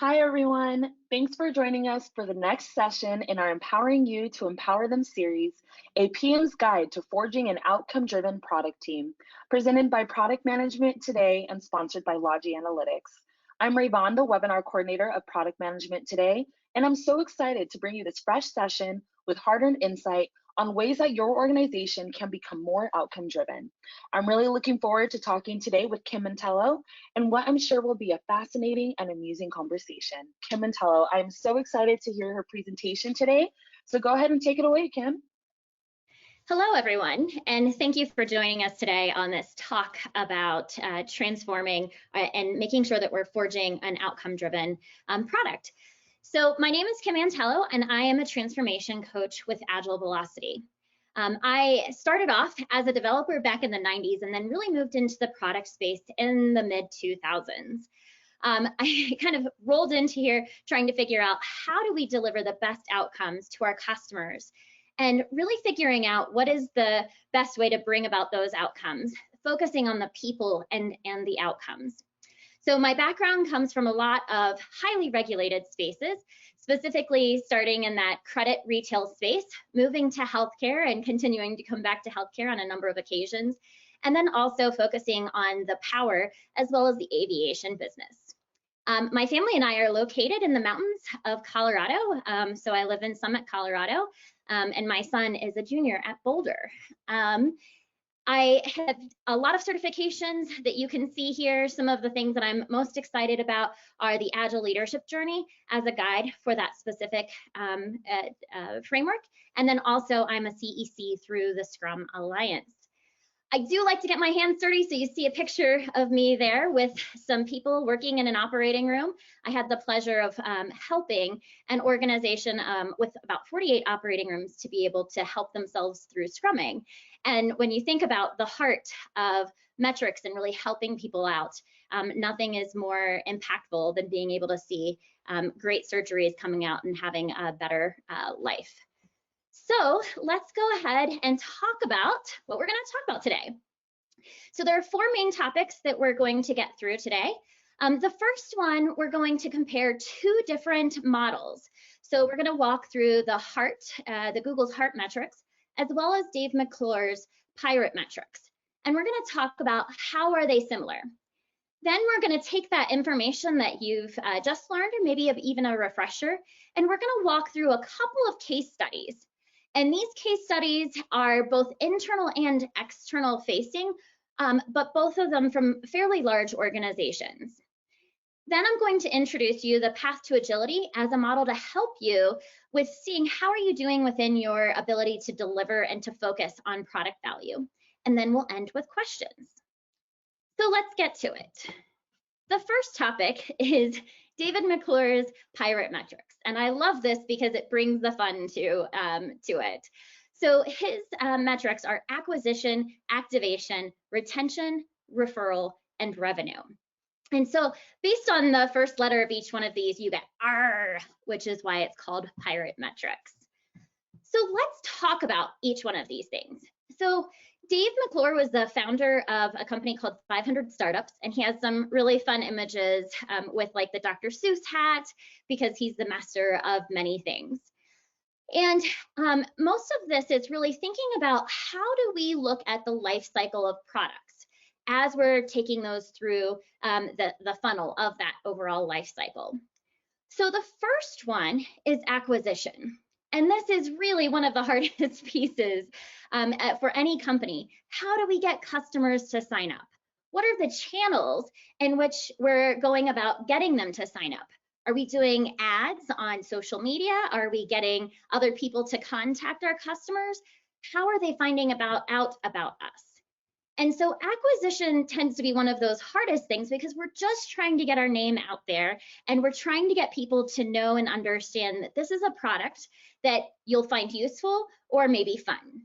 Hi, everyone. Thanks for joining us for the next session in our Empowering You to Empower Them series, a PM's Guide to Forging an Outcome-Driven Product Team, presented by Product Management Today and sponsored by Logi Analytics. I'm Ray Vaughn, the webinar coordinator of Product Management Today, and I'm so excited to bring you this fresh session with hard-earned insight on ways that your organization can become more outcome-driven. I'm really looking forward to talking today with Kim Mantello and what I'm sure will be a fascinating and amusing conversation. Kim Mantello, I'm so excited to hear her presentation today. So go ahead and take it away, Kim. Hello, everyone, and thank you for joining us today on this talk about transforming and making sure that we're forging an outcome-driven product. So my name is Kim Mantello, and I am a transformation coach with Agile Velocity. I started off as a developer back in the 90s and then really moved into the product space in the mid-2000s. I kind of rolled into here trying to figure out how do we deliver the best outcomes to our customers and really figuring out what is the best way to bring about those outcomes, focusing on the people and the outcomes. So my background comes from a lot of highly regulated spaces, specifically starting in that credit retail space, moving to healthcare and continuing to come back to healthcare on a number of occasions, and then also focusing on the power as well as the aviation business. My family and I are located in the mountains of Colorado, so I live in Summit, Colorado, and my son is a junior at Boulder. I have a lot of certifications that you can see here. Some of the things that I'm most excited about are the Agile Leadership Journey as a guide for that specific framework. And then also I'm a CEC through the Scrum Alliance. I do like to get my hands dirty, so you see a picture of me there with some people working in an operating room. I had the pleasure of helping an organization with about 48 operating rooms to be able to help themselves through scrumming. And when you think about the heart of metrics and really helping people out, nothing is more impactful than being able to see great surgeries coming out and having a better life. So let's go ahead and talk about what we're going to talk about today. So there are four main topics that we're going to get through today. The first one, we're going to compare two different models. So we're going to walk through the HEART, the Google's HEART metrics, as well as Dave McClure's Pirate metrics. And we're going to talk about how are they similar. Then we're going to take that information that you've just learned, or maybe even a refresher, and we're going to walk through a couple of case studies. And these case studies are both internal and external facing, but both of them from fairly large organizations. Then I'm going to introduce you the Path to Agility as a model to help you with seeing how are you doing within your ability to deliver and to focus on product value. And then we'll end with questions. So let's get to it. The first topic is David McClure's Pirate metrics. And I love this because it brings the fun to it. So his metrics are acquisition, activation, retention, referral, and revenue. And so based on the first letter of each one of these, you get R, which is why it's called Pirate metrics. So let's talk about each one of these things. So Dave McClure was the founder of a company called 500 Startups, and he has some really fun images with like the Dr. Seuss hat, because he's the master of many things. And most of this is really thinking about how do we look at the life cycle of products as we're taking those through the funnel of that overall life cycle. So the first one is acquisition. And this is really one of the hardest pieces for any company. How do we get customers to sign up? What are the channels in which we're going about getting them to sign up? Are we doing ads on social media? Are we getting other people to contact our customers? How are they finding out about us? And so acquisition tends to be one of those hardest things because we're just trying to get our name out there and we're trying to get people to know and understand that this is a product that you'll find useful or maybe fun.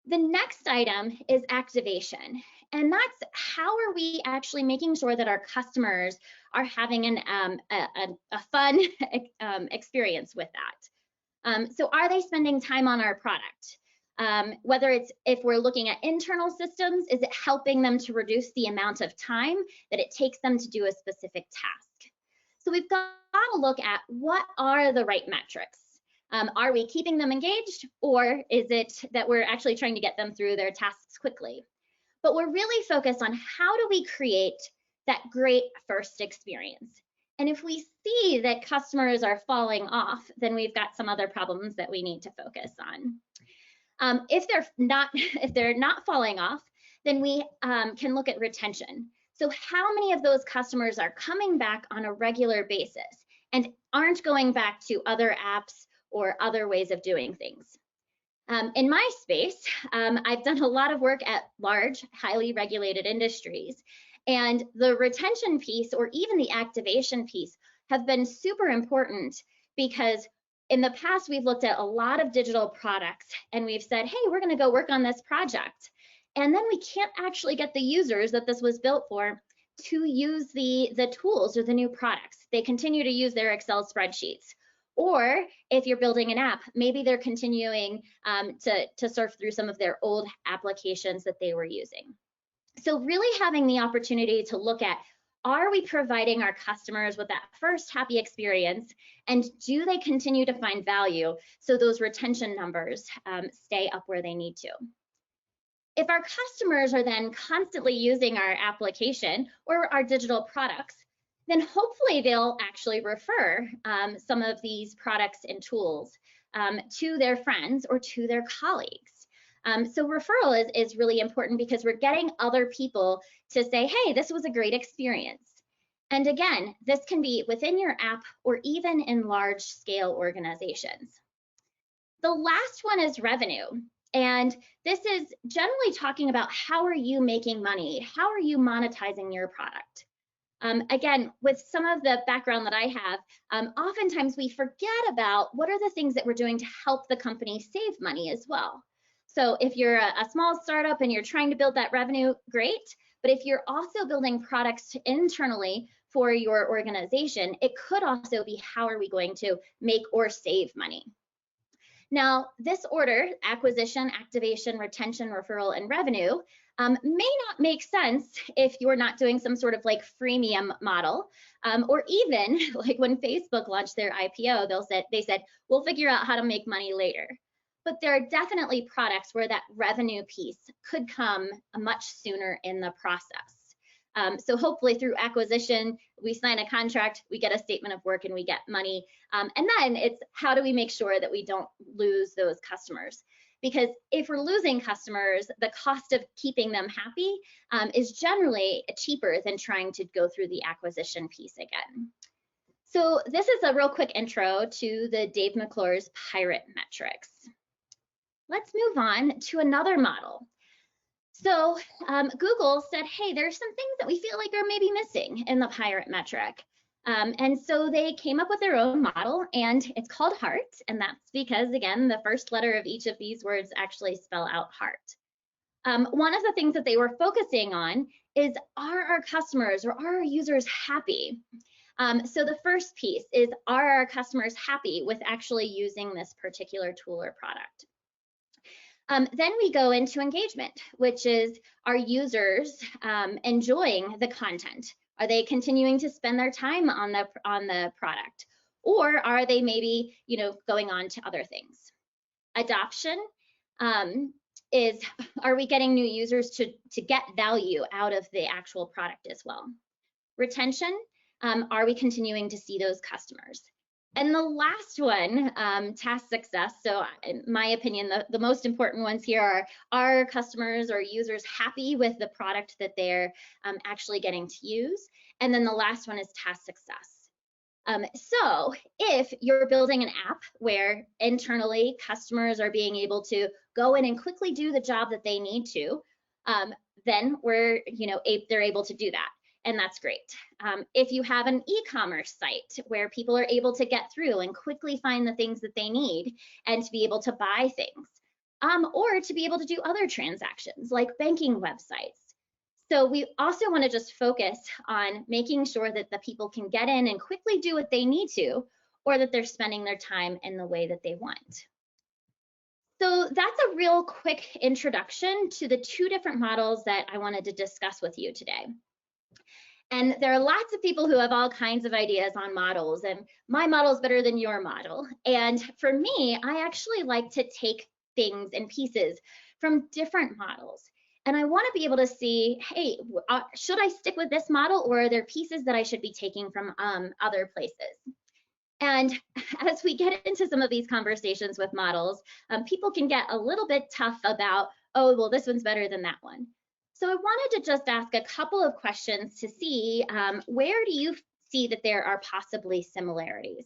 The next item is activation, and that's how are we actually making sure that our customers are having a fun experience with that. So are they spending time on our product? Whether it's if we're looking at internal systems, is it helping them to reduce the amount of time that it takes them to do a specific task? So we've got to look at what are the right metrics. Are we keeping them engaged, or is it that we're actually trying to get them through their tasks quickly? But we're really focused on how do we create that great first experience. And if we see that customers are falling off, then we've got some other problems that we need to focus on. If they're not falling off, then we can look at retention. So how many of those customers are coming back on a regular basis and aren't going back to other apps or other ways of doing things? In my space, I've done a lot of work at large, highly regulated industries, and the retention piece or even the activation piece have been super important, because in the past, we've looked at a lot of digital products and we've said, hey, we're going to go work on this project. And then we can't actually get the users that this was built for to use the tools or the new products. They continue to use their Excel spreadsheets. Or if you're building an app, maybe they're continuing to surf through some of their old applications that they were using. So really having the opportunity to look at, are we providing our customers with that first happy experience, and do they continue to find value so those retention numbers stay up where they need to? If our customers are then constantly using our application or our digital products, then hopefully they'll actually refer some of these products and tools to their friends or to their colleagues. So referral is really important, because we're getting other people to say, hey, this was a great experience. And again, this can be within your app or even in large scale organizations. The last one is revenue. And this is generally talking about, how are you making money? How are you monetizing your product? Again, with some of the background that I have, oftentimes we forget about what are the things that we're doing to help the company save money as well. So if you're a small startup and you're trying to build that revenue, great. But if you're also building products internally for your organization, it could also be, how are we going to make or save money? Now, this order, acquisition, activation, retention, referral, and revenue, may not make sense if you're not doing some sort of like freemium model, or even like when Facebook launched their IPO, they said, we'll figure out how to make money later. But there are definitely products where that revenue piece could come much sooner in the process. So hopefully through acquisition, we sign a contract, we get a statement of work, and we get money. And then it's, how do we make sure that we don't lose those customers? Because if we're losing customers, the cost of keeping them happy is generally cheaper than trying to go through the acquisition piece again. So this is a real quick intro to the Dave McClure's Pirate metrics. Let's move on to another model. So Google said, hey, there's some things that we feel like are maybe missing in the Pirate metric. And so they came up with their own model, and it's called HEART. And that's because, again, the first letter of each of these words actually spell out heart. One of the things that they were focusing on is, are our customers or are our users happy? So the first piece is, are our customers happy with actually using this particular tool or product? Then we go into engagement, which is, are users enjoying the content? Are they continuing to spend their time on the product, or are they maybe going on to other things? Adoption is, are we getting new users to get value out of the actual product as well? Retention, are we continuing to see those customers? And the last one, task success. So in my opinion, the most important ones here are customers or users happy with the product that they're actually getting to use? And then the last one is task success. So if you're building an app where internally customers are being able to go in and quickly do the job that they need to, then they're able to do that. And that's great. If you have an e-commerce site where people are able to get through and quickly find the things that they need and to be able to buy things, or to be able to do other transactions like banking websites. So we also want to just focus on making sure that the people can get in and quickly do what they need to, or that they're spending their time in the way that they want. So that's a real quick introduction to the two different models that I wanted to discuss with you today. And there are lots of people who have all kinds of ideas on models, and my model is better than your model. And for me, I actually like to take things and pieces from different models. And I want to be able to see, hey, should I stick with this model, or are there pieces that I should be taking from other places? And as we get into some of these conversations with models, people can get a little bit tough about, oh, well, this one's better than that one. So I wanted to just ask a couple of questions to see where do you see that there are possibly similarities?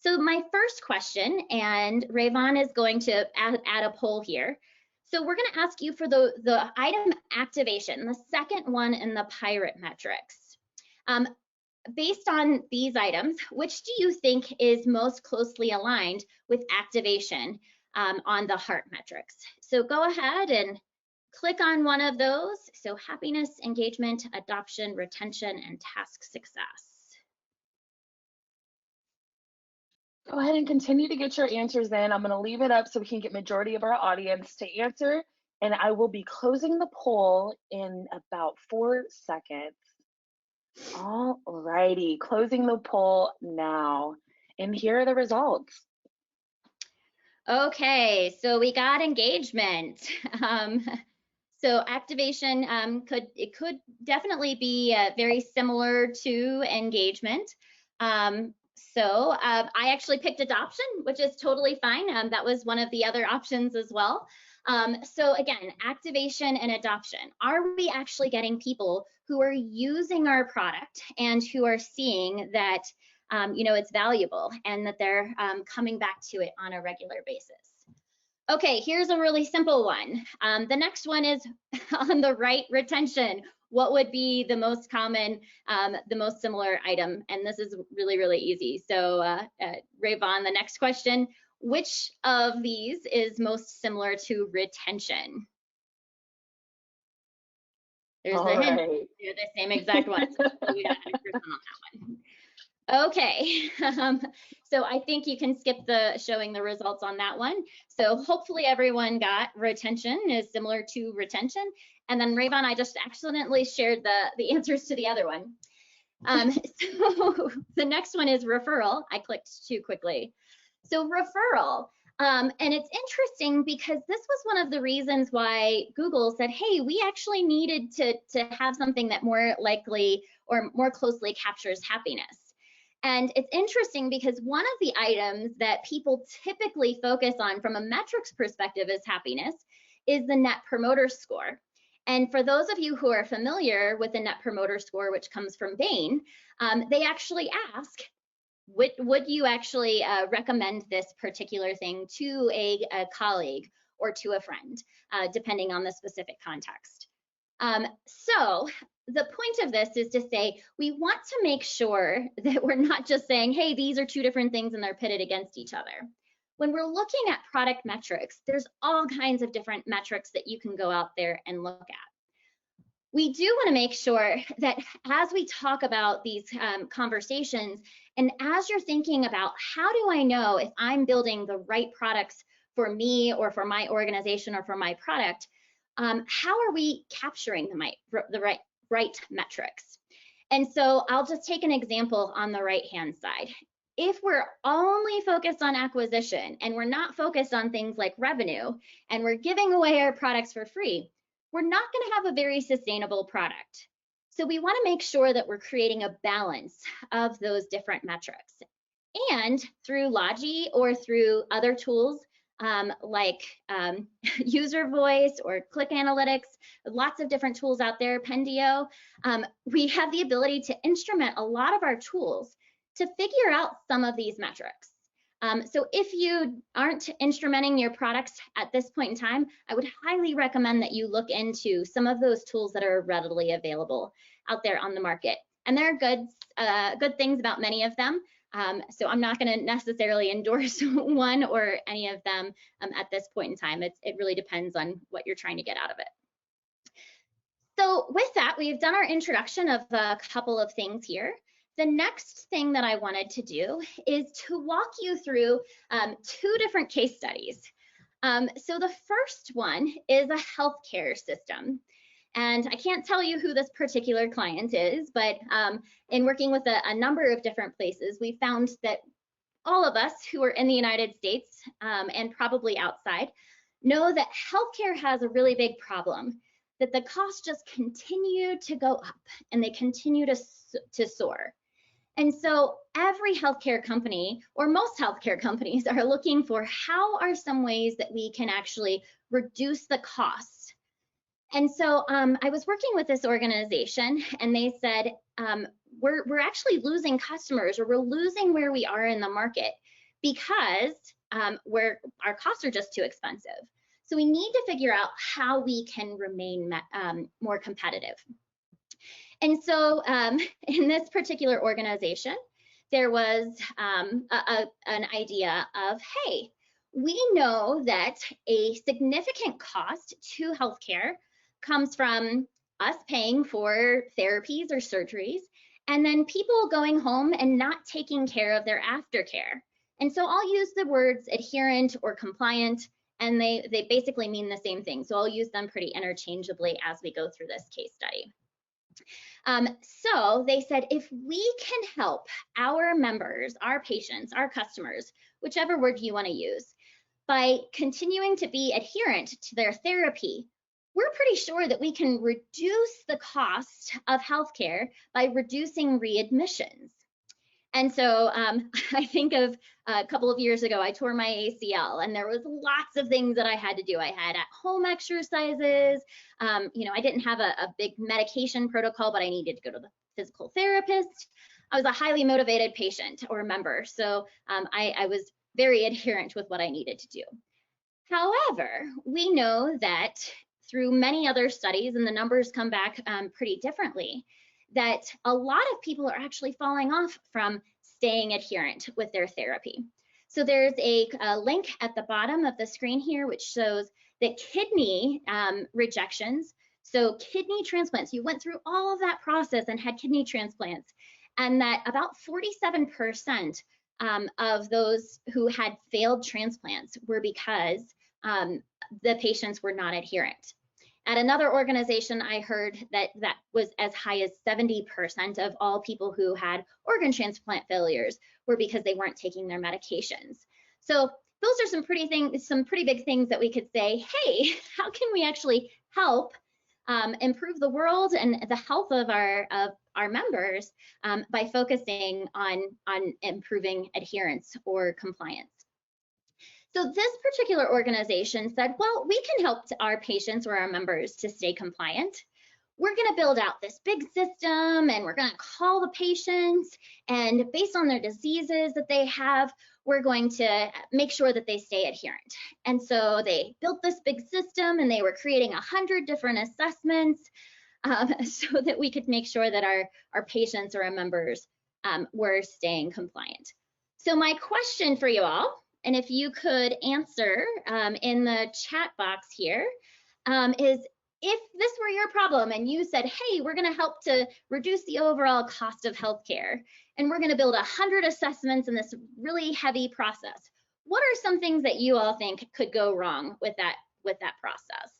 So my first question, and Rayvon is going to add a poll here. So we're going to ask you for the item activation, the second one in the pirate metrics. Based on these items, which do you think is most closely aligned with activation on the heart metrics? So go ahead and click on one of those. So happiness, engagement, adoption, retention, and task success. Go ahead and continue to get your answers in. I'm going to leave it up so we can get majority of our audience to answer. And I will be closing the poll in about 4 seconds. All righty, closing the poll now. And here are the results. Okay, so we got engagement. So activation could definitely be very similar to engagement. I actually picked adoption, which is totally fine. That was one of the other options as well. So again, activation and adoption. Are we actually getting people who are using our product and who are seeing that it's valuable and that they're coming back to it on a regular basis? Okay, here's a really simple one. The next one is on the right, retention. What would be the most common, the most similar item? And this is really, really easy. So Rayvon, the next question, which of these is most similar to retention? There's the hint. They're the same exact ones. So we got 100% on that one. Okay, so I think you can skip the showing the results on that one. So hopefully everyone got retention is similar to retention. And then Rayvon, I just accidentally shared the answers to the other one. So the next one is referral. I clicked too quickly. So referral, and it's interesting because this was one of the reasons why Google said, hey, we actually needed to have something that more likely or more closely captures happiness. And it's interesting because one of the items that people typically focus on from a metrics perspective as happiness is the Net Promoter Score. And for those of you who are familiar with the Net Promoter Score, which comes from Bain, they actually ask, would you actually recommend this particular thing to a colleague or to a friend, depending on the specific context? So the point of this is to say, we want to make sure that we're not just saying, hey, these are two different things and they're pitted against each other. When we're looking at product metrics, there's all kinds of different metrics that you can go out there and look at. We do want to make sure that as we talk about these conversations, and as you're thinking about how do I know if I'm building the right products for me or for my organization or for my product, how are we capturing the right metrics? And so I'll just take an example on the right-hand side. If we're only focused on acquisition and we're not focused on things like revenue and we're giving away our products for free, we're not going to have a very sustainable product. So we want to make sure that we're creating a balance of those different metrics. And through Logi or through other tools like User Voice or Click Analytics, lots of different tools out there, Pendio, we have the ability to instrument a lot of our tools to figure out some of these metrics. So if you aren't instrumenting your products at this point in time, I would highly recommend that you look into some of those tools that are readily available out there on the market. And there are good things about many of them. So I'm not going to necessarily endorse one or any of them at this point in time. It really depends on what you're trying to get out of it. So with that, we've done our introduction of a couple of things here. The next thing that I wanted to do is to walk you through two different case studies. So the first one is a healthcare system. And I can't tell you who this particular client is, but in working with a number of different places, we found that all of us who are in the United States and probably outside know that healthcare has a really big problem, that the costs just continue to go up and they continue to soar. And so every healthcare company, or most healthcare companies, are looking for how are some ways that we can actually reduce the costs. And so I was working with this organization, and they said, we're actually losing customers, or we're losing where we are in the market because our costs are just too expensive. So we need to figure out how we can remain more competitive. And so in this particular organization, there was an idea of, hey, we know that a significant cost to healthcare comes from us paying for therapies or surgeries, and then people going home and not taking care of their aftercare. And so I'll use the words adherent or compliant, and they basically mean the same thing. So I'll use them pretty interchangeably as we go through this case study. So they said, if we can help our members, our patients, our customers, whichever word you want to use, by continuing to be adherent to their therapy, we're pretty sure that we can reduce the cost of healthcare by reducing readmissions. And so I think of a couple of years ago, I tore my ACL, and there was lots of things that I had to do. I had at-home exercises. You know, I didn't have a big medication protocol, but I needed to go to the physical therapist. I was a highly motivated patient or member, so I was very adherent with what I needed to do. However, we know that through many other studies, and the numbers come back pretty differently, that a lot of people are actually falling off from staying adherent with their therapy. So there's a link at the bottom of the screen here, which shows that kidney rejections, so kidney transplants, you went through all of that process and had kidney transplants, and that about 47% of those who had failed transplants were because the patients were not adherent. At another organization, I heard that that was as high as 70% of all people who had organ transplant failures were because they weren't taking their medications. So those are some pretty big things that we could say, hey, how can we actually help improve the world and the health of our members by focusing on improving adherence or compliance? So this particular organization said, well, we can help our patients or our members to stay compliant. We're going to build out this big system, and we're going to call the patients, and based on their diseases that they have, we're going to make sure that they stay adherent. And so they built this big system, and they were creating 100 different assessments so that we could make sure that our patients or our members were staying compliant. So my question for you all, and if you could answer in the chat box here, is if this were your problem and you said, hey, we're going to help to reduce the overall cost of healthcare, and we're going to build 100 assessments in this really heavy process, what are some things that you all think could go wrong with that process?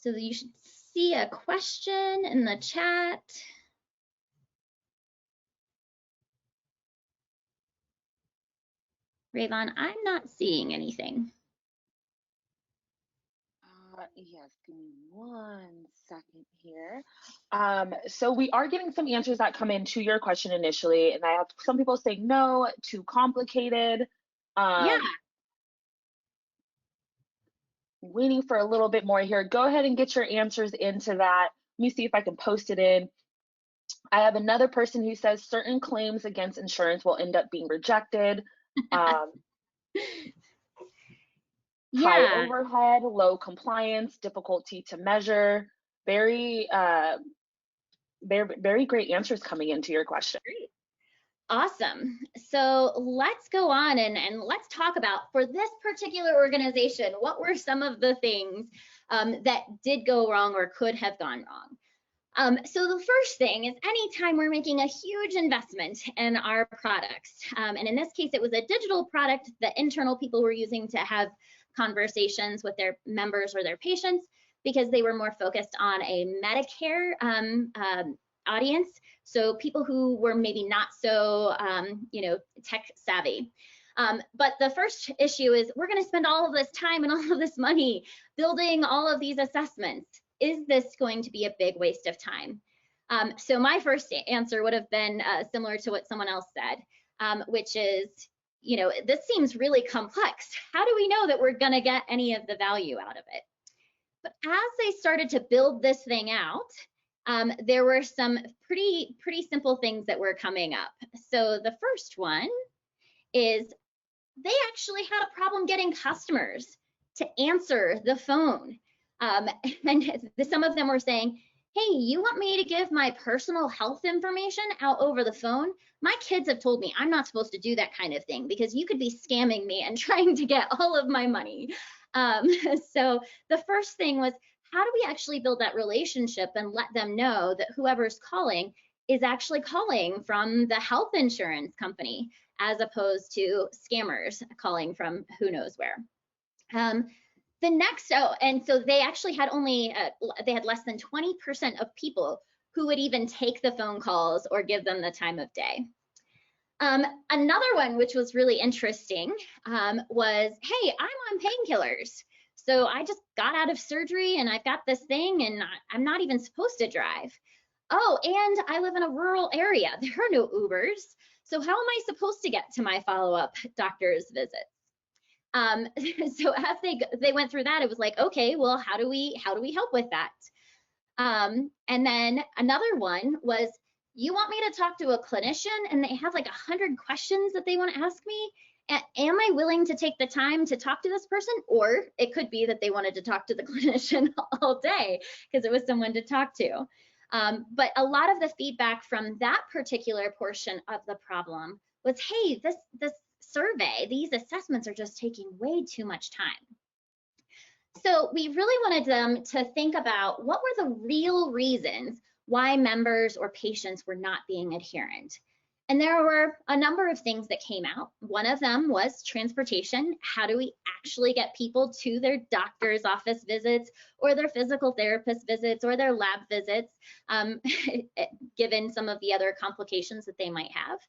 So you should see a question in the chat. Rayvon, I'm not seeing anything. Yes, give me 1 second here. So we are getting some answers that come in to your question initially, and I have some people saying no, too complicated. Yeah. Waiting for a little bit more here. Go ahead and get your answers into that. Let me see if I can post it in. I have another person who says certain claims against insurance will end up being rejected. High overhead, low compliance, difficulty to measure. Very great answers coming into your question. Great. Awesome. So let's go on and let's talk about, for this particular organization, what were some of the things that did go wrong or could have gone wrong? So the first thing is, anytime we're making a huge investment in our products, and in this case, it was a digital product that internal people were using to have conversations with their members or their patients, because they were more focused on a Medicare audience, so people who were maybe not so, tech savvy. But the first issue is we're going to spend all of this time and all of this money building all of these assessments. Is this going to be a big waste of time? So my first answer would have been similar to what someone else said, which is, this seems really complex. How do we know that we're going to get any of the value out of it? But as they started to build this thing out, there were some pretty simple things that were coming up. So the first one is they actually had a problem getting customers to answer the phone. And some of them were saying, hey, you want me to give my personal health information out over the phone? My kids have told me I'm not supposed to do that kind of thing because you could be scamming me and trying to get all of my money. So the first thing was, how do we actually build that relationship and let them know that whoever's calling is actually calling from the health insurance company as opposed to scammers calling from who knows where. The next, and so they actually had they had less than 20% of people who would even take the phone calls or give them the time of day. Another one, which was really interesting, was, hey, I'm on painkillers. So I just got out of surgery and I've got this thing and I'm not even supposed to drive. Oh, and I live in a rural area. There are no Ubers. So how am I supposed to get to my follow-up doctor's visit? So as they went through that, it was like, okay, well, how do we help with that? And then another one was, you want me to talk to a clinician and they have like 100 questions that they want to ask me? Am I willing to take the time to talk to this person? Or it could be that they wanted to talk to the clinician all day because it was someone to talk to. But a lot of the feedback from that particular portion of the problem was, hey, this survey, these assessments are just taking way too much time. So we really wanted them to think about what were the real reasons why members or patients were not being adherent. And there were a number of things that came out. One of them was transportation. How do we actually get people to their doctor's office visits or their physical therapist visits or their lab visits, given some of the other complications that they might have?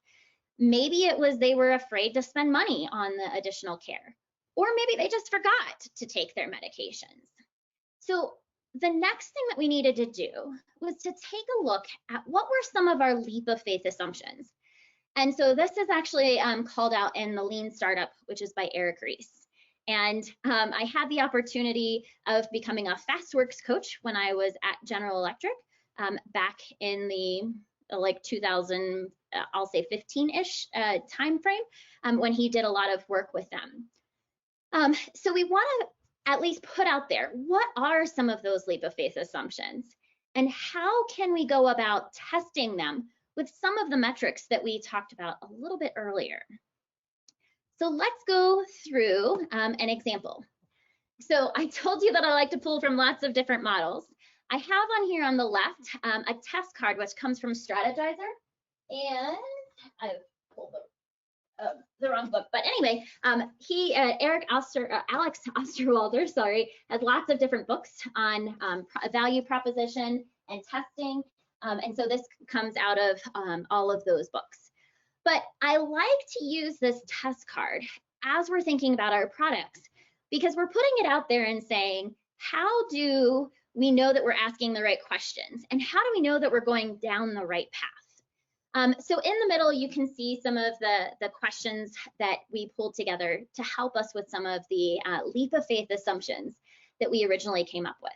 Maybe it was they were afraid to spend money on the additional care, or maybe they just forgot to take their medications. So the next thing that we needed to do was to take a look at what were some of our leap of faith assumptions. And so this is actually called out in the Lean Startup, which is by Eric Ries. And I had the opportunity of becoming a FastWorks coach when I was at General Electric back in the 2000, I'll say 15-ish time frame, when he did a lot of work with them. So we want to at least put out there, what are some of those leap of faith assumptions? And how can we go about testing them with some of the metrics that we talked about a little bit earlier? So let's go through an example. So I told you that I like to pull from lots of different models. I have on here on the left a test card, which comes from Strategyzer. And I've pulled the wrong book, but anyway, Alex Osterwalder, sorry, has lots of different books on value proposition and testing, and so this comes out of all of those books. But I like to use this test card as we're thinking about our products, because we're putting it out there and saying, how do we know that we're asking the right questions, and how do we know that we're going down the right path? So in the middle, you can see some of the questions that we pulled together to help us with some of the leap of faith assumptions that we originally came up with.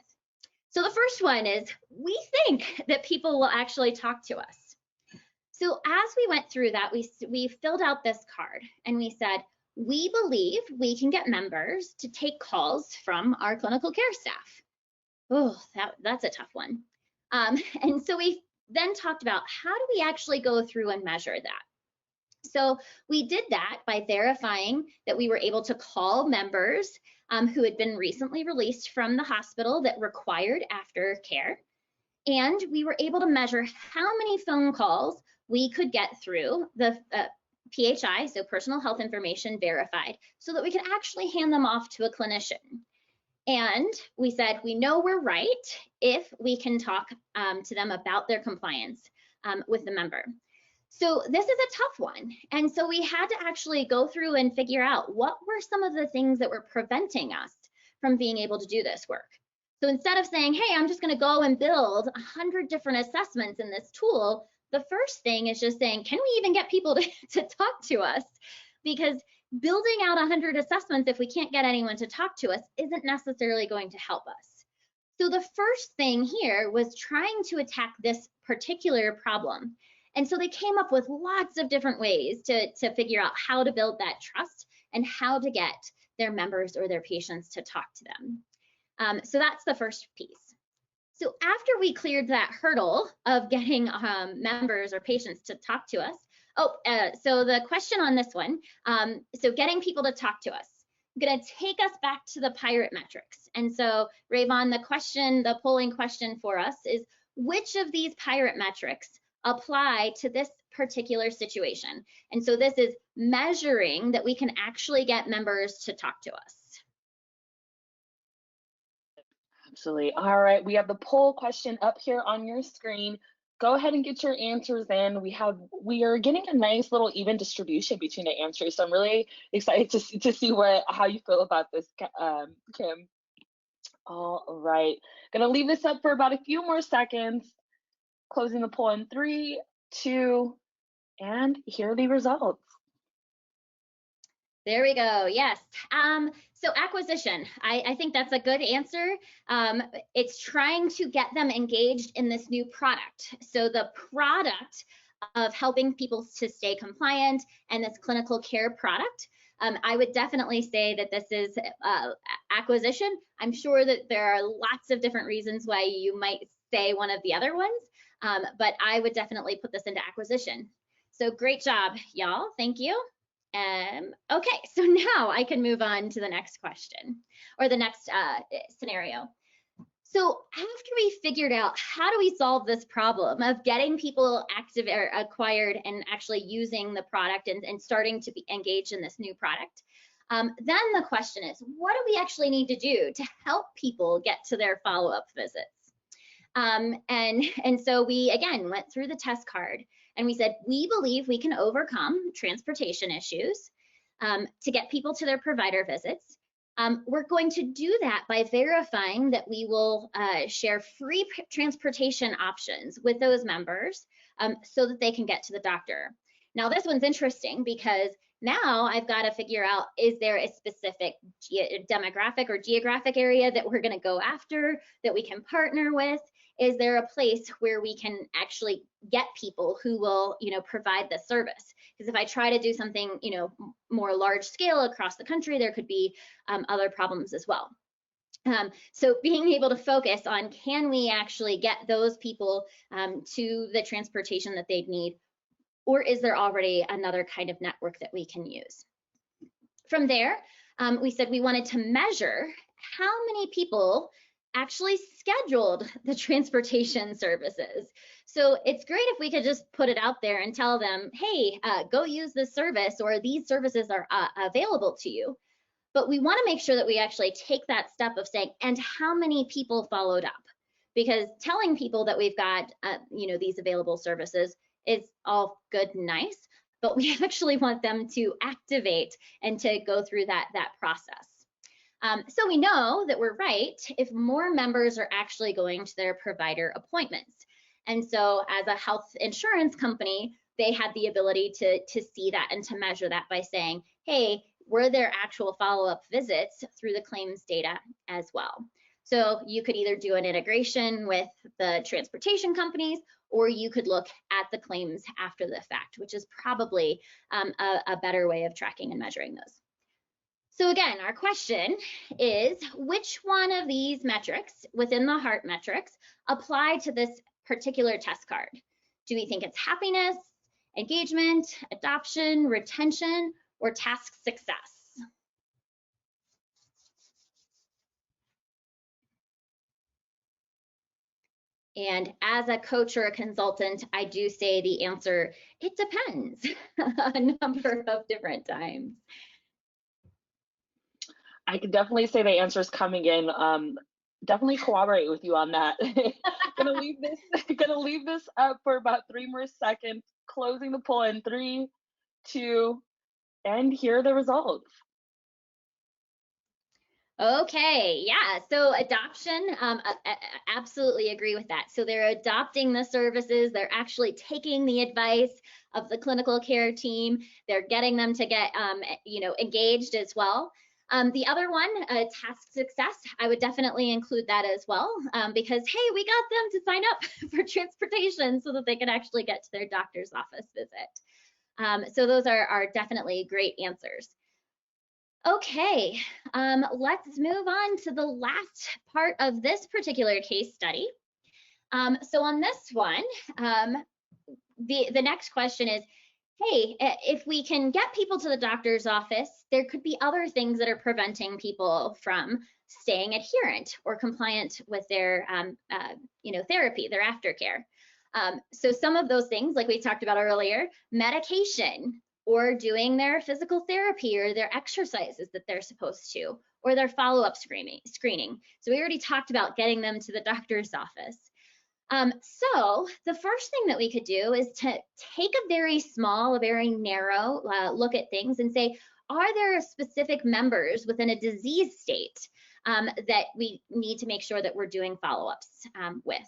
So the first one is, we think that people will actually talk to us. So as we went through that, we filled out this card and we said, we believe we can get members to take calls from our clinical care staff. Oh, that's a tough one. And so we then talked about, how do we actually go through and measure that? So we did that by verifying that we were able to call members who had been recently released from the hospital that required aftercare. And we were able to measure how many phone calls we could get through the PHI, so personal health information verified, so that we could actually hand them off to a clinician. And we said, we know we're right if we can talk to them about their compliance with the member. So this is a tough one. And so we had to actually go through and figure out what were some of the things that were preventing us from being able to do this work. So instead of saying, hey, I'm just going to go and build 100 different assessments in this tool, the first thing is just saying, can we even get people to talk to us? Because building out 100 assessments, if we can't get anyone to talk to us, isn't necessarily going to help us. So the first thing here was trying to attack this particular problem. And so they came up with lots of different ways to figure out how to build that trust and how to get their members or their patients to talk to them. So that's the first piece. So after we cleared that hurdle of getting members or patients to talk to us, so the question on this one, so getting people to talk to us, I'm gonna take us back to the pirate metrics. And so Rayvon, the polling question for us is, which of these pirate metrics apply to this particular situation? And so this is measuring that we can actually get members to talk to us. Absolutely. All right, we have the poll question up here on your screen. Go ahead and get your answers in. We are getting a nice little even distribution between the answers, so I'm really excited to see how you feel about this, Kim. All right, gonna leave this up for about a few more seconds. Closing the poll in 3, 2, and here are the results. There we go. Yes. So acquisition, I think that's a good answer. It's trying to get them engaged in this new product. So the product of helping people to stay compliant and this clinical care product, I would definitely say that this is acquisition. I'm sure that there are lots of different reasons why you might say one of the other ones, but I would definitely put this into acquisition. So great job, y'all. Thank you. Okay, so now I can move on to the next question or the next scenario. So after we figured out how do we solve this problem of getting people active or acquired and actually using the product and starting to be engaged in this new product, then the question is, what do we actually need to do to help people get to their follow-up visits? And so we, again, went through the test card and we said, we believe we can overcome transportation issues to get people to their provider visits. We're going to do that by verifying that we will share free transportation options with those members so that they can get to the doctor. Now, this one's interesting because now I've got to figure out, is there a specific demographic or geographic area that we're going to go after that we can partner with? Is there a place where we can actually get people who will, provide the service? Because if I try to do something, more large scale across the country, there could be other problems as well. So being able to focus on, can we actually get those people to the transportation that they'd need, or is there already another kind of network that we can use? From there, we said we wanted to measure how many people actually scheduled the transportation services. So it's great if we could just put it out there and tell them, hey, go use this service, or these services are available to you. But we want to make sure that we actually take that step of saying, and how many people followed up? Because telling people that we've got, these available services is all good and nice, but we actually want them to activate and to go through that process. So we know that we're right if more members are actually going to their provider appointments. And so as a health insurance company, they had the ability to see that and to measure that by saying, hey, were there actual follow-up visits through the claims data as well? So you could either do an integration with the transportation companies, or you could look at the claims after the fact, which is probably a better way of tracking and measuring those. So again, our question is, which one of these metrics within the HEART metrics apply to this particular test card? Do we think it's happiness, engagement, adoption, retention, or task success? And as a coach or a consultant, I do say the answer, it depends a number of different times. I can definitely say the answers coming in. Definitely corroborate with you on that. Gonna leave this gonna leave this up for about 3 more seconds. Closing the poll in 3, 2, and here are the results. Okay, yeah, so adoption, absolutely agree with that. So they're adopting the services, they're actually taking the advice of the clinical care team, they're getting them to get, engaged as well. The other one, task success, I would definitely include that as well, because, hey, we got them to sign up for transportation so that they can actually get to their doctor's office visit. So those are definitely great answers. Okay, let's move on to the last part of this particular case study. So on this one, the next question is, hey, if we can get people to the doctor's office, there could be other things that are preventing people from staying adherent or compliant with their therapy, their aftercare. So some of those things, like we talked about earlier, medication, or doing their physical therapy or their exercises that they're supposed to, or their follow-up screening. So we already talked about getting them to the doctor's office. So the first thing that we could do is to take a very small, a very narrow look at things and say, are there specific members within a disease state that we need to make sure that we're doing follow-ups with?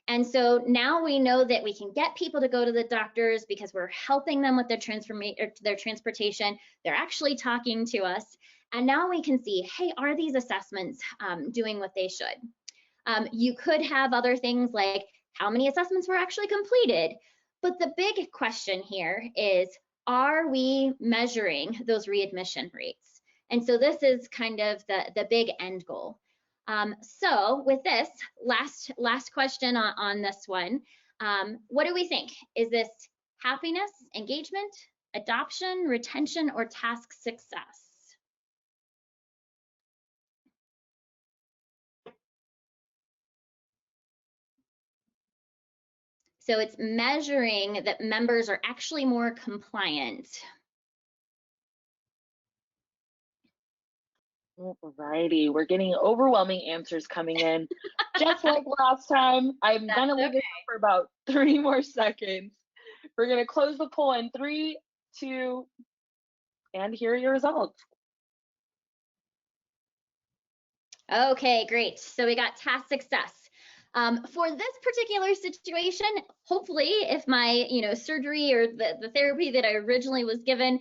And so now we know that we can get people to go to the doctors because we're helping them with their transportation. They're actually talking to us. And now we can see, hey, are these assessments doing what they should? You could have other things like how many assessments were actually completed. But the big question here is, are we measuring those readmission rates? And so this is kind of the big end goal. So with this last question on this one, what do we think? Is this happiness, engagement, adoption, retention, or task success? So it's measuring that members are actually more compliant. Alrighty, we're getting overwhelming answers coming in. Just like last time, I'm gonna leave this up for about 3 more seconds. We're gonna close the poll in 3, 2, and here are your results. Okay, great. So we got task success. For this particular situation, hopefully, if my surgery or the therapy that I originally was given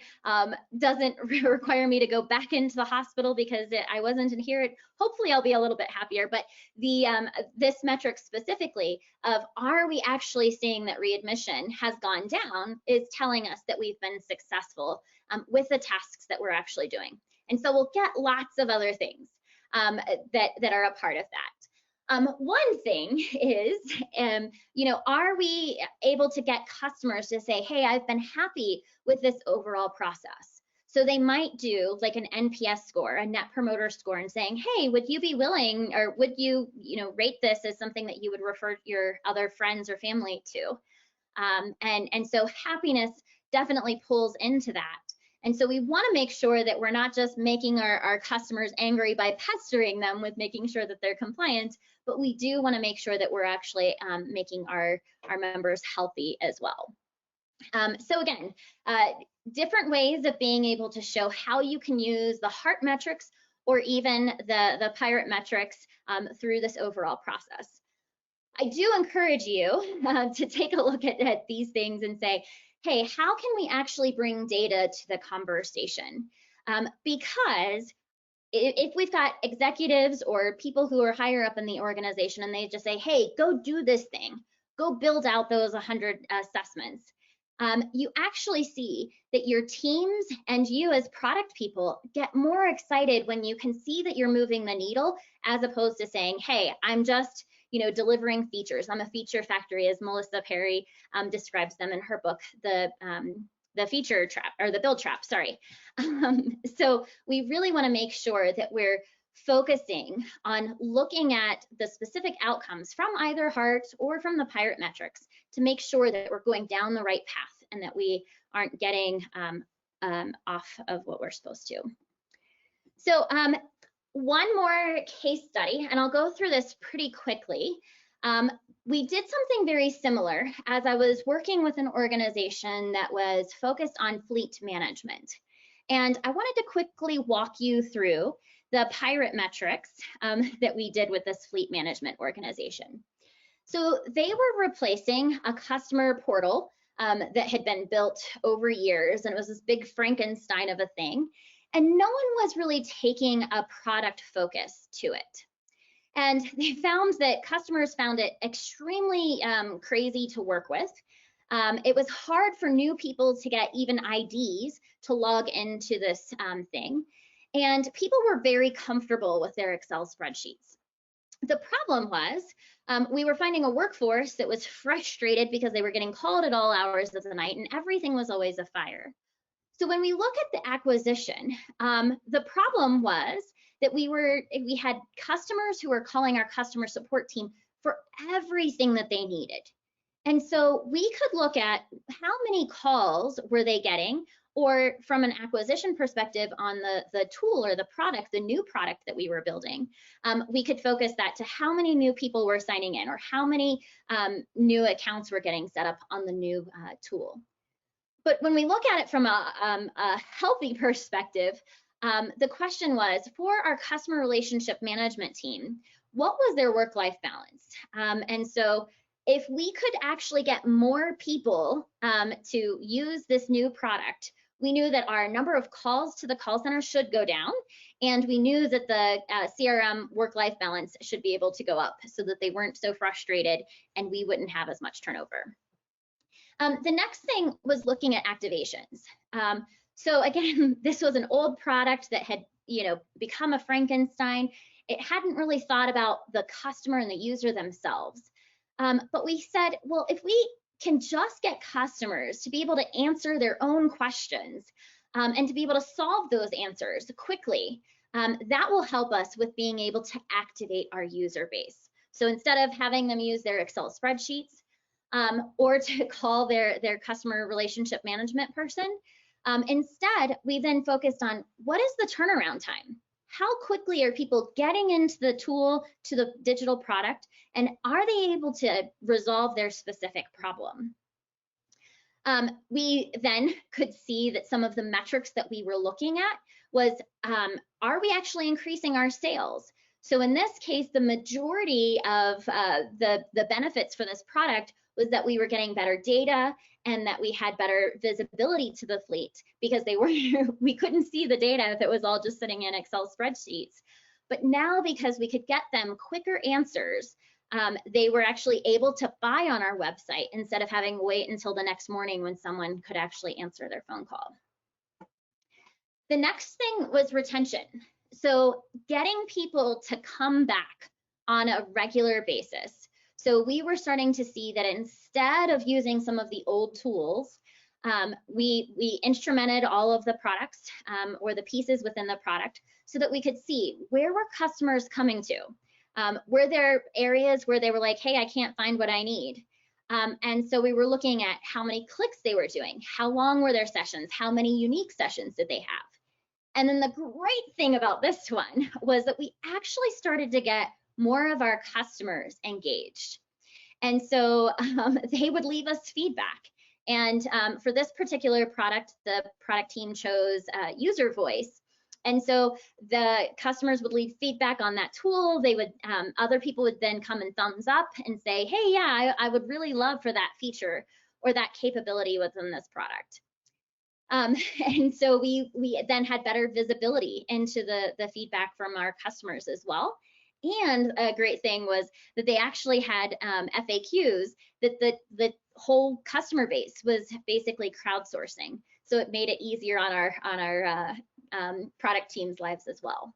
doesn't require me to go back into the hospital because I wasn't adherent, hopefully I'll be a little bit happier. But the this metric specifically of are we actually seeing that readmission has gone down is telling us that we've been successful with the tasks that we're actually doing. And so we'll get lots of other things that are a part of that. One thing is, are we able to get customers to say, hey, I've been happy with this overall process? So they might do like an NPS score, a net promoter score, and saying, hey, would you be willing, or would you, rate this as something that you would refer your other friends or family to? And so happiness definitely pulls into that. And so we want to make sure that we're not just making our customers angry by pestering them with making sure that they're compliant, but we do want to make sure that we're actually making our members healthy as well. So again, different ways of being able to show how you can use the heart metrics or even the pirate metrics through this overall process. I do encourage you to take a look at these things and say, hey, how can we actually bring data to the conversation? Because if we've got executives or people who are higher up in the organization and they just say, hey, go do this thing, go build out those 100 assessments, you actually see that your teams and you as product people get more excited when you can see that you're moving the needle, as opposed to saying, hey, I'm just delivering features. I'm a feature factory, as Melissa Perry describes them in her book, the feature trap, or the build trap, sorry. So we really want to make sure that we're focusing on looking at the specific outcomes from either heart or from the pirate metrics to make sure that we're going down the right path and that we aren't getting off of what we're supposed to. So one more case study, and I'll go through this pretty quickly. We did something very similar as I was working with an organization that was focused on fleet management. And I wanted to quickly walk you through the pirate metrics that we did with this fleet management organization. So they were replacing a customer portal that had been built over years, and it was this big Frankenstein of a thing. And no one was really taking a product focus to it. And they found that customers found it extremely crazy to work with. It was hard for new people to get even IDs to log into this thing. And people were very comfortable with their Excel spreadsheets. The problem was we were finding a workforce that was frustrated because they were getting called at all hours of the night and everything was always a fire. So when we look at the acquisition, the problem was that we had customers who were calling our customer support team for everything that they needed. And so we could look at how many calls were they getting, or from an acquisition perspective on the tool or the product, the new product that we were building, we could focus that to how many new people were signing in or how many new accounts were getting set up on the new tool. But when we look at it from a healthy perspective, the question was, for our customer relationship management team, what was their work-life balance? And so if we could actually get more people to use this new product, we knew that our number of calls to the call center should go down, and we knew that the CRM work-life balance should be able to go up so that they weren't so frustrated and we wouldn't have as much turnover. The next thing was looking at activations. So again, this was an old product that had, become a Frankenstein. It hadn't really thought about the customer and the user themselves. But we said, well, if we can just get customers to be able to answer their own questions and to be able to solve those answers quickly, that will help us with being able to activate our user base. So instead of having them use their Excel spreadsheets or to call their customer relationship management person, instead, we then focused on what is the turnaround time? How quickly are people getting into the tool, to the digital product, and are they able to resolve their specific problem? We then could see that some of the metrics that we were looking at was, are we actually increasing our sales? So in this case, the majority of the benefits for this product was that we were getting better data and that we had better visibility to the fleet, because we couldn't see the data if it was all just sitting in Excel spreadsheets. But now, because we could get them quicker answers, they were actually able to buy on our website instead of having to wait until the next morning when someone could actually answer their phone call. The next thing was retention. So getting people to come back on a regular basis. So we were starting to see that instead of using some of the old tools, we instrumented all of the products or the pieces within the product so that we could see where were customers coming to. Were there areas where they were like, hey, I can't find what I need? And so we were looking at how many clicks they were doing, how long were their sessions, how many unique sessions did they have? And then the great thing about this one was that we actually started to get more of our customers engaged. And so they would leave us feedback. And for this particular product, the product team chose user voice. And so the customers would leave feedback on that tool. They would, other people would then come and thumbs up and say, hey, yeah, I would really love for that feature or that capability within this product. And so we then had better visibility into the feedback from our customers as well. And a great thing was that they actually had FAQs that the whole customer base was basically crowdsourcing. So it made it easier on our product team's lives as well.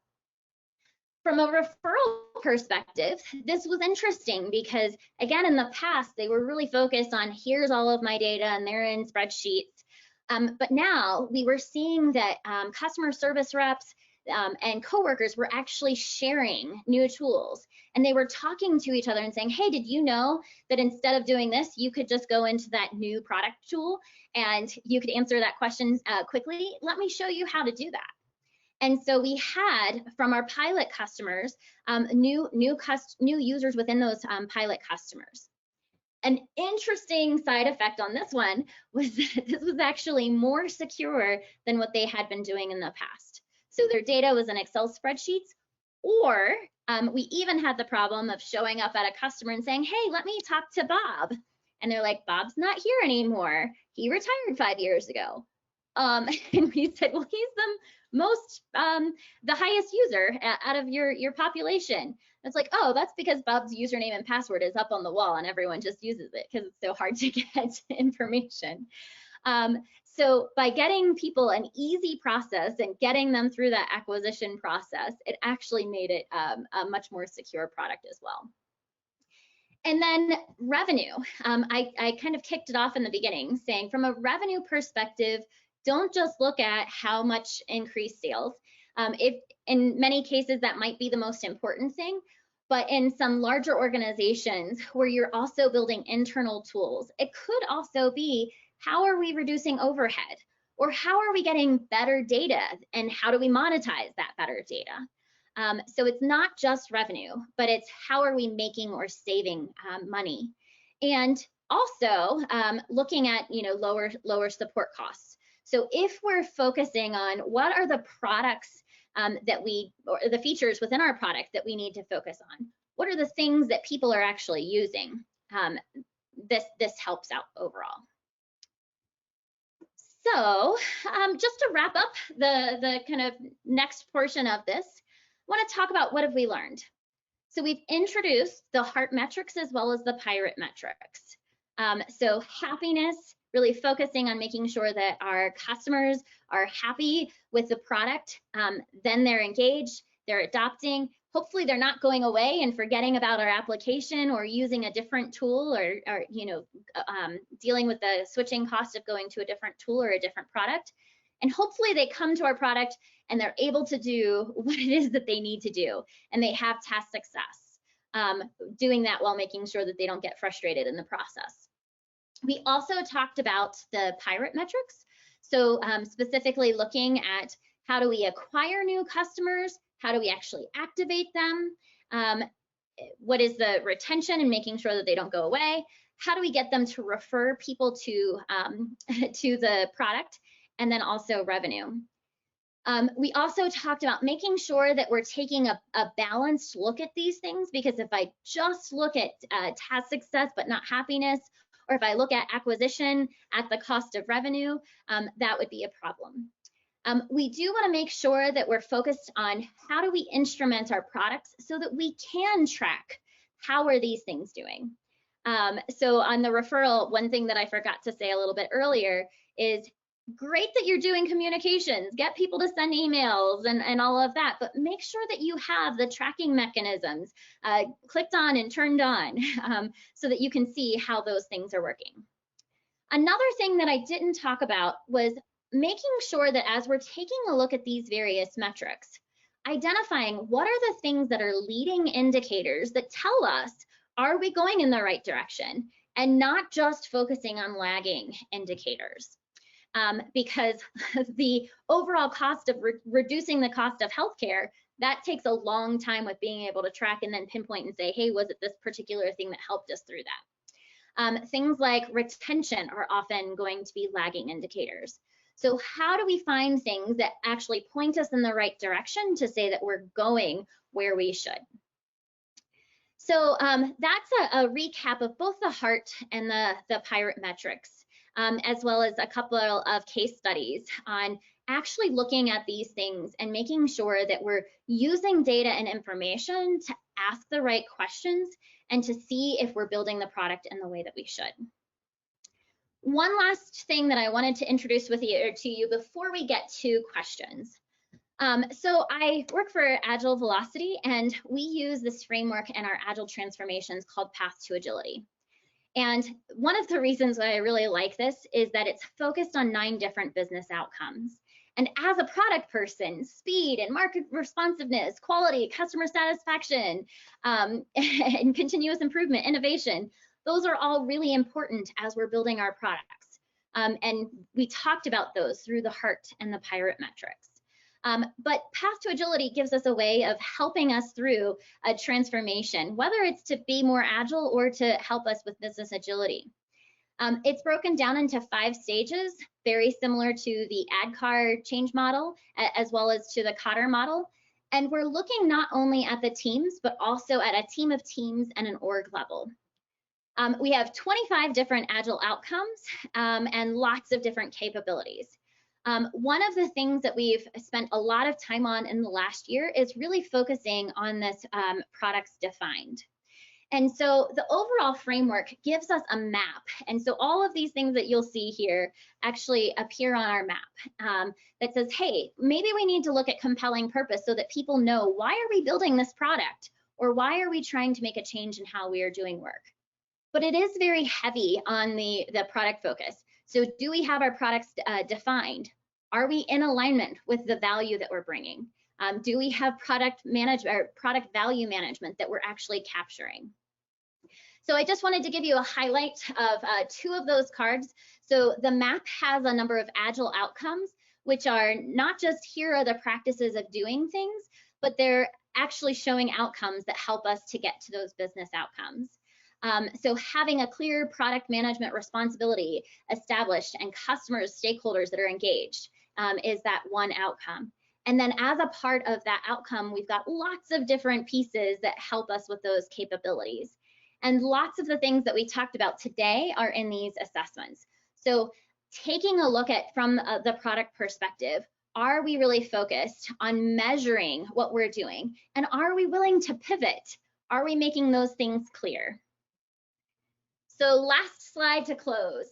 From a referral perspective, this was interesting because, again, in the past, they were really focused on here's all of my data and they're in spreadsheets. But now we were seeing that customer service reps and coworkers were actually sharing new tools, and they were talking to each other and saying, hey, did you know that instead of doing this, you could just go into that new product tool and you could answer that question quickly? Let me show you how to do that. And so we had from our pilot customers new users within those pilot customers. An interesting side effect on this one was that this was actually more secure than what they had been doing in the past. So their data was in Excel spreadsheets, or we even had the problem of showing up at a customer and saying, hey, let me talk to Bob. And they're like, Bob's not here anymore. He retired 5 years ago. And we said, well, he's the highest user out of your population. It's like, oh, that's because Bob's username and password is up on the wall and everyone just uses it because it's so hard to get information. So by getting people an easy process and getting them through that acquisition process, it actually made it a much more secure product as well. And then revenue. I kind of kicked it off in the beginning saying from a revenue perspective, don't just look at how much increased sales. If in many cases that might be the most important thing, but in some larger organizations where you're also building internal tools, it could also be how are we reducing overhead, or how are we getting better data, and how do we monetize that better data? So it's not just revenue, but it's how are we making or saving money, and also looking at lower support costs. So if we're focusing on what are the products or the features within our product that we need to focus on, what are the things that people are actually using, this helps out overall. So just to wrap up the kind of next portion of this, I want to talk about what have we learned. So we've introduced the heart metrics as well as the pirate metrics. So happiness, really focusing on making sure that our customers are happy with the product, then they're engaged, they're adopting. Hopefully they're not going away and forgetting about our application or using a different tool, or dealing with the switching cost of going to a different tool or a different product. And hopefully they come to our product and they're able to do what it is that they need to do, and they have task success, doing that while making sure that they don't get frustrated in the process. We also talked about the pirate metrics. So specifically looking at how do we acquire new customers, how do we actually activate them, what is the retention and making sure that they don't go away, how do we get them to refer people to the product, and then also revenue. We also talked about making sure that we're taking a balanced look at these things, because if I just look at task success but not happiness, or if I look at acquisition at the cost of revenue, that would be a problem. We do want to make sure that we're focused on how do we instrument our products so that we can track how are these things doing. So on the referral, one thing that I forgot to say a little bit earlier is great that you're doing communications, get people to send emails and all of that, but make sure that you have the tracking mechanisms clicked on and turned on so that you can see how those things are working. Another thing that I didn't talk about was making sure that as we're taking a look at these various metrics, identifying what are the things that are leading indicators that tell us, are we going in the right direction, and not just focusing on lagging indicators. Because the overall cost of reducing the cost of healthcare, that takes a long time with being able to track and then pinpoint and say, hey, was it this particular thing that helped us through that? Things like retention are often going to be lagging indicators. So how do we find things that actually point us in the right direction to say that we're going where we should? So that's a recap of both the heart and the pirate metrics. As well as a couple of case studies on actually looking at these things and making sure that we're using data and information to ask the right questions and to see if we're building the product in the way that we should. One last thing that I wanted to introduce to you before we get to questions. So I work for Agile Velocity, and we use this framework in our Agile transformations called Path to Agility. And one of the reasons why I really like this is that it's focused on 9 different business outcomes. And as a product person, speed and market responsiveness, quality, customer satisfaction, and continuous improvement, innovation, those are all really important as we're building our products. And we talked about those through the heart and the pirate metrics. But Path to Agility gives us a way of helping us through a transformation, whether it's to be more agile or to help us with business agility. It's broken down into 5 stages, very similar to the ADKAR change model, as well as to the Kotter model. And we're looking not only at the teams, but also at a team of teams and an org level. We have 25 different agile outcomes and lots of different capabilities. One of the things that we've spent a lot of time on in the last year is really focusing on this products defined. And so the overall framework gives us a map. And so all of these things that you'll see here actually appear on our map that says, hey, maybe we need to look at compelling purpose so that people know, why are we building this product? Or why are we trying to make a change in how we are doing work? But it is very heavy on the product focus. So do we have our products defined? Are we in alignment with the value that we're bringing? Do we have product management or product value management that we're actually capturing? So I just wanted to give you a highlight of 2 of those cards. So the map has a number of agile outcomes, which are not just here are the practices of doing things, but they're actually showing outcomes that help us to get to those business outcomes. So having a clear product management responsibility established and customers, stakeholders that are engaged is that one outcome. And then as a part of that outcome, we've got lots of different pieces that help us with those capabilities. And lots of the things that we talked about today are in these assessments. So taking a look at from the product perspective, are we really focused on measuring what we're doing? And are we willing to pivot? Are we making those things clear? So last slide to close.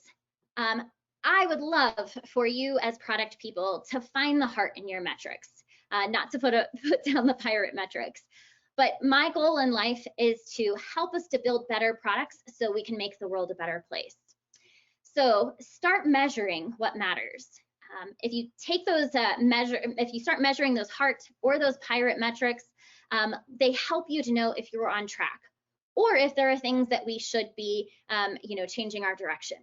I would love for you as product people to find the heart in your metrics, not to put down the pirate metrics. But my goal in life is to help us to build better products so we can make the world a better place. So start measuring what matters. If you take those if you start measuring those heart or those pirate metrics, they help you to know if you're on track, or if there are things that we should be, changing our direction.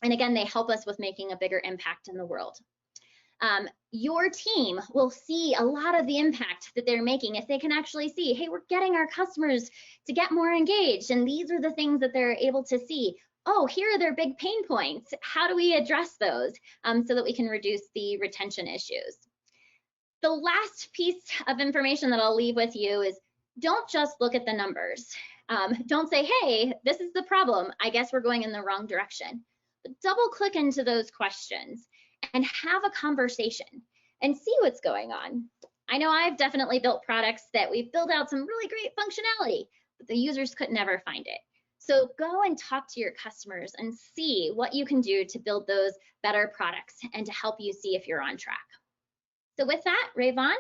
And again, they help us with making a bigger impact in the world. Your team will see a lot of the impact that they're making if they can actually see, hey, we're getting our customers to get more engaged, and these are the things that they're able to see. Oh, here are their big pain points. How do we address those so that we can reduce the retention issues? The last piece of information that I'll leave with you is, don't just look at the numbers. Don't say, hey, this is the problem. I guess we're going in the wrong direction. But double click into those questions and have a conversation and see what's going on. I know I've definitely built products that we've built out some really great functionality, but the users could never find it. So go and talk to your customers and see what you can do to build those better products and to help you see if you're on track. So with that, Rayvon.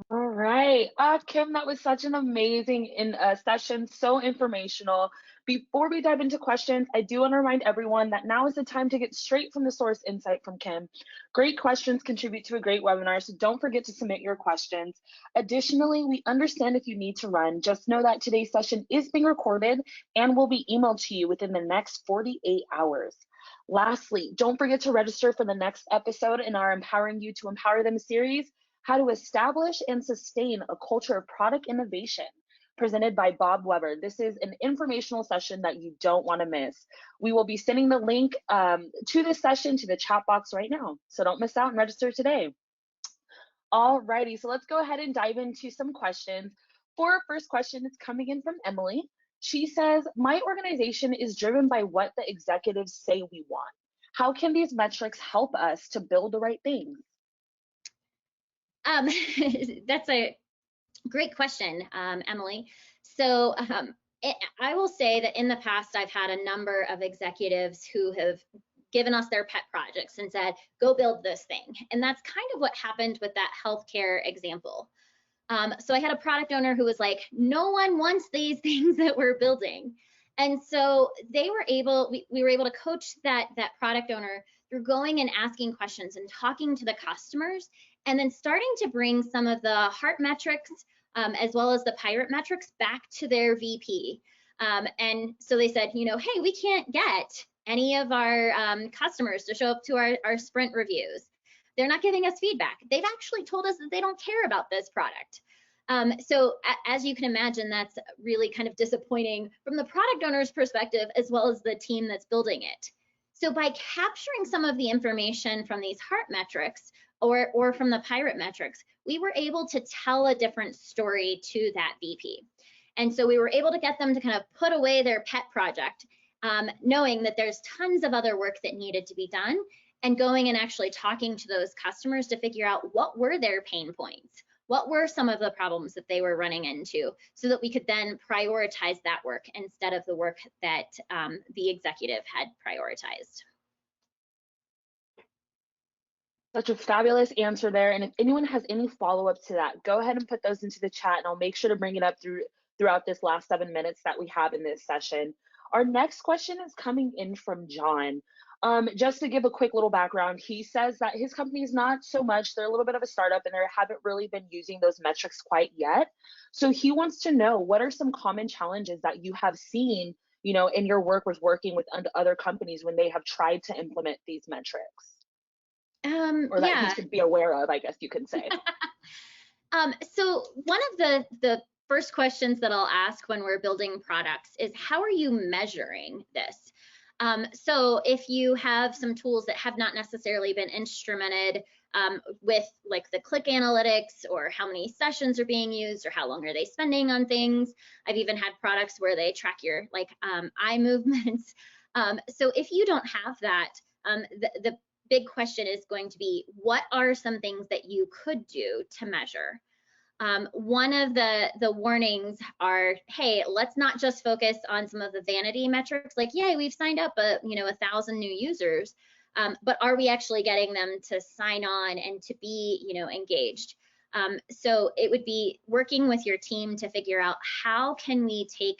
All right. Kim, that was such an amazing session, so informational. Before we dive into questions, I do want to remind everyone that now is the time to get straight from the source insight from Kim. Great questions contribute to a great webinar, so don't forget to submit your questions. Additionally, we understand if you need to run. Just know that today's session is being recorded and will be emailed to you within the next 48 hours. Lastly, don't forget to register for the next episode in our Empowering You to Empower Them series, How to Establish and Sustain a Culture of Product Innovation, presented by Bob Weber. This is an informational session that you don't want to miss. We will be sending the link to this session to the chat box right now, so don't miss out and register today. All righty, so let's go ahead and dive into some questions. For our first question, it's coming in from Emily. She says, my organization is driven by what the executives say we want. How can these metrics help us to build the right things? That's a great question, Emily. So I will say that in the past, I've had a number of executives who have given us their pet projects and said, go build this thing. And that's kind of what happened with that healthcare example. So I had a product owner who was like, no one wants these things that we're building. And so they were able, we were able to coach that product owner through going and asking questions and talking to the customers, and then starting to bring some of the heart metrics as well as the pirate metrics back to their VP. And so they said, hey, we can't get any of our customers to show up to our sprint reviews. They're not giving us feedback. They've actually told us that they don't care about this product. So as you can imagine, that's really kind of disappointing from the product owner's perspective, as well as the team that's building it. So by capturing some of the information from these heart metrics or from the pirate metrics, we were able to tell a different story to that VP. And so we were able to get them to kind of put away their pet project, knowing that there's tons of other work that needed to be done, and going and actually talking to those customers to figure out what were their pain points, what were some of the problems that they were running into, so that we could then prioritize that work instead of the work that the executive had prioritized. Such a fabulous answer there. And if anyone has any follow-up to that, go ahead and put those into the chat, and I'll make sure to bring it up throughout this last 7 minutes that we have in this session. Our next question is coming in from John. Just to give a quick little background, he says that his company is not so much, they're a little bit of a startup and they haven't really been using those metrics quite yet. So he wants to know, what are some common challenges that you have seen, you know, in your work with working with other companies when they have tried to implement these metrics? Or that Yeah. he should be aware of, I guess you could say. So one of the first questions that I'll ask when we're building products is, how are you measuring this? So if you have some tools that have not necessarily been instrumented with like the click analytics, or how many sessions are being used, or how long are they spending on things. I've even had products where they track your like eye movements. So if you don't have that, the big question is going to be, what are some things that you could do to measure? One of the warnings are, hey, let's not just focus on some of the vanity metrics, like, yay, we've signed up 1,000 new users, but are we actually getting them to sign on and to be engaged? So it would be working with your team to figure out, how can we take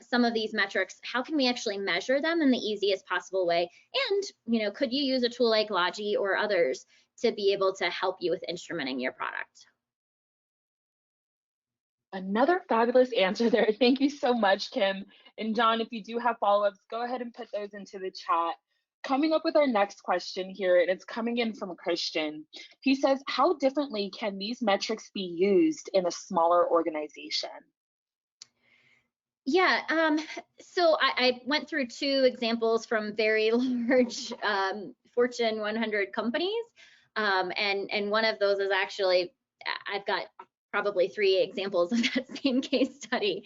some of these metrics, how can we actually measure them in the easiest possible way? And could you use a tool like Logi or others to be able to help you with instrumenting your product? Another fabulous answer there. Thank you so much, Kim. And John, if you do have follow-ups, go ahead and put those into the chat. Coming up with our next question here, and it's coming in from Christian. He says, how differently can these metrics be used in a smaller organization? Yeah, so I went through 2 examples from very large Fortune 100 companies, and one of those is actually, I've got probably 3 examples of that same case study.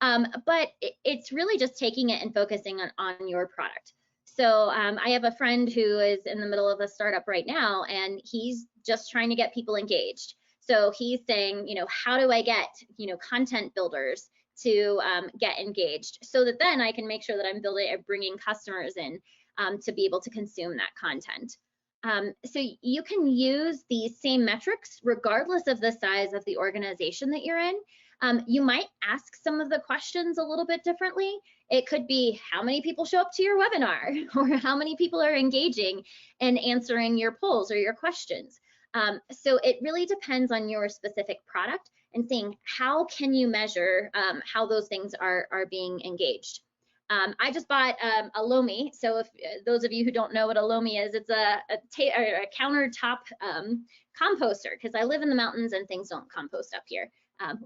But it's really just taking it and focusing on your product. So I have a friend who is in the middle of a startup right now, and he's just trying to get people engaged. So he's saying, how do I get, content builders to get engaged, so that then I can make sure that I'm bringing customers in to be able to consume that content. So you can use these same metrics regardless of the size of the organization that you're in. You might ask some of the questions a little bit differently. It could be, how many people show up to your webinar, or how many people are engaging and answering your polls or your questions. So it really depends on your specific product, and seeing how can you measure how those things are being engaged. I just bought a Lomi. So if those of you who don't know what a Lomi is, it's a countertop composter, because I live in the mountains and things don't compost up here.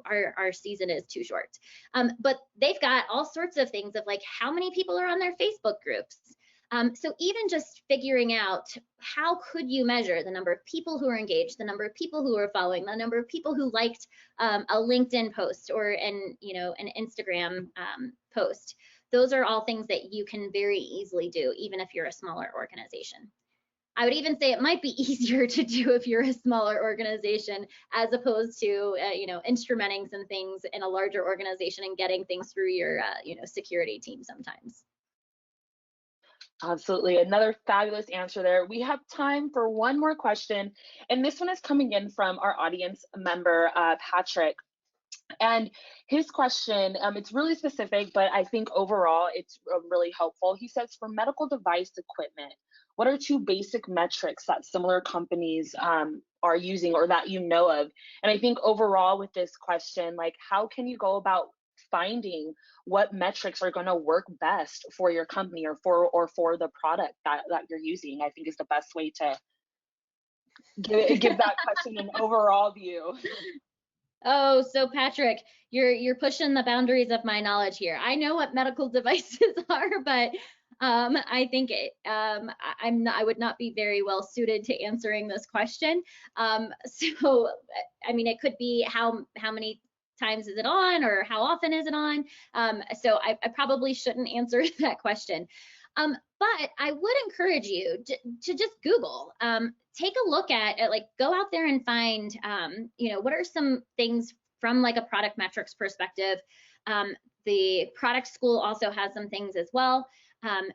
Our season is too short. But they've got all sorts of things of like, how many people are on their Facebook groups. So even just figuring out, how could you measure the number of people who are engaged, the number of people who are following, the number of people who liked a LinkedIn post or an Instagram post. Those are all things that you can very easily do, even if you're a smaller organization. I would even say it might be easier to do if you're a smaller organization, as opposed to instrumenting some things in a larger organization and getting things through your security team sometimes. Absolutely. Another fabulous answer there. We have time for one more question, and this one is coming in from our audience member, Patrick. And his question, it's really specific, but I think overall it's really helpful. He says, for medical device equipment, what are 2 basic metrics that similar companies are using, or that you know of? And I think overall with this question, like, how can you go about finding what metrics are going to work best for your company, or for the product that you're using, I think is the best way give that question an overall view. Oh, so Patrick, you're pushing the boundaries of my knowledge here. I know what medical devices are, but I think I would not be very well suited to answering this question. So, I mean, it could be how many times is it on, or how often is it on? So I probably shouldn't answer that question. But I would encourage you to just Google. Take a look at like, go out there and find, you know, what are some things from like a product metrics perspective. The product school also has some things as well.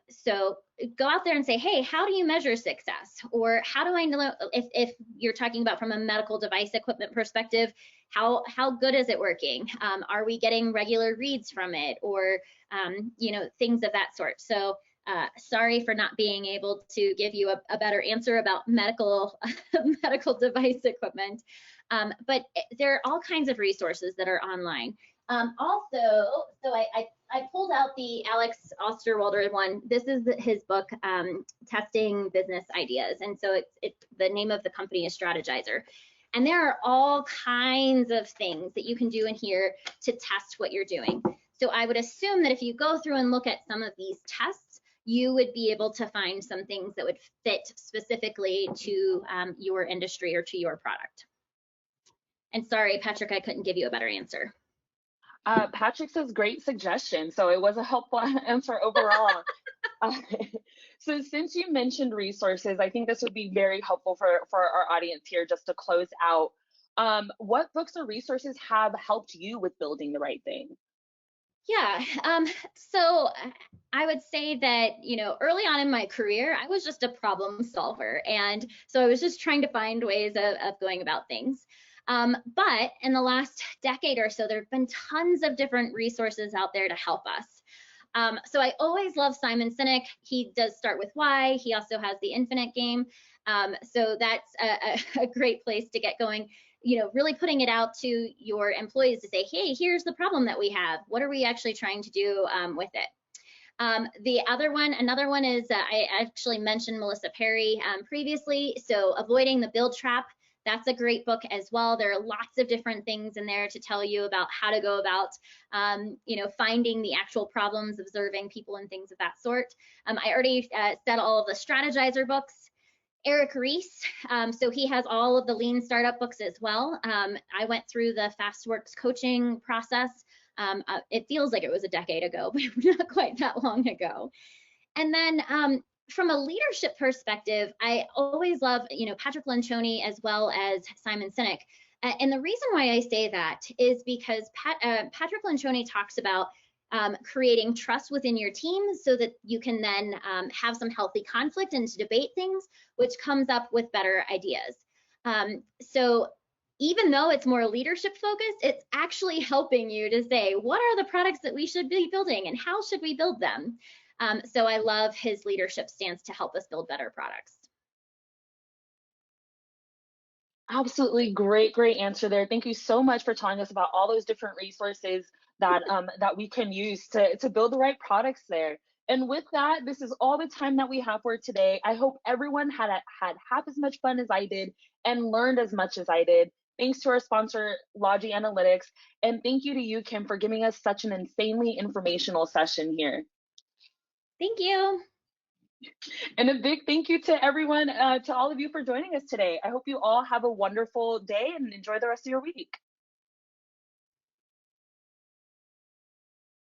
So go out there and say, hey, how do you measure success? Or how do I know if you're talking about from a medical device equipment perspective, how good is it working? Are we getting regular reads from it? Or, you know, things of that sort. So sorry for not being able to give you a better answer about medical device equipment, but there are all kinds of resources that are online. Also, so I pulled out the Alex Osterwalder one. This is his book, Testing Business Ideas, and so it's the name of the company is Strategyzer. And there are all kinds of things that you can do in here to test what you're doing. So I would assume that if you go through and look at some of these tests, you would be able to find some things that would fit specifically to your industry or to your product. And sorry, Patrick, I couldn't give you a better answer. Patrick says great suggestion, so it was a helpful answer overall. So since you mentioned resources, I think this would be very helpful for our audience here just to close out. What books or resources have helped you with building the right thing? Yeah, so I would say that, you know, early on in my career, I was just a problem solver. And so I was just trying to find ways of going about things. But in the last decade or so, there have been tons of different resources out there to help us. So I always love Simon Sinek. He does start with why. He also has the Infinite Game. So that's a great place to get going. You know, really putting it out to your employees to say, hey, here's the problem that we have. What are we actually trying to do with it? Another one is I actually mentioned Melissa Perry previously. So Avoiding the Build Trap. That's a great book as well. There are lots of different things in there to tell you about how to go about, you know, finding the actual problems, observing people and things of that sort. I already said all of the Strategyzer books. Eric Ries, so he has all of the lean startup books as well. I went through the FastWorks coaching process. It feels like it was a decade ago, but not quite that long ago. And then from a leadership perspective, I always love, you know, Patrick Lencioni as well as Simon Sinek. And the reason why I say that is because Patrick Lencioni talks about creating trust within your team so that you can then have some healthy conflict and to debate things, which comes up with better ideas. So even though it's more leadership focused, it's actually helping you to say, what are the products that we should be building and how should we build them? So I love his leadership stance to help us build better products. Absolutely great answer there. Thank you so much for telling us about all those different resources that that we can use to build the right products there. And with that, this is all the time that we have for today. I hope everyone had half as much fun as I did and learned as much as I did. Thanks to our sponsor, Logi Analytics, and thank you to you, Kim, for giving us such an insanely informational session here. Thank you. And a big thank you to everyone, to all of you for joining us today. I hope you all have a wonderful day and enjoy the rest of your week.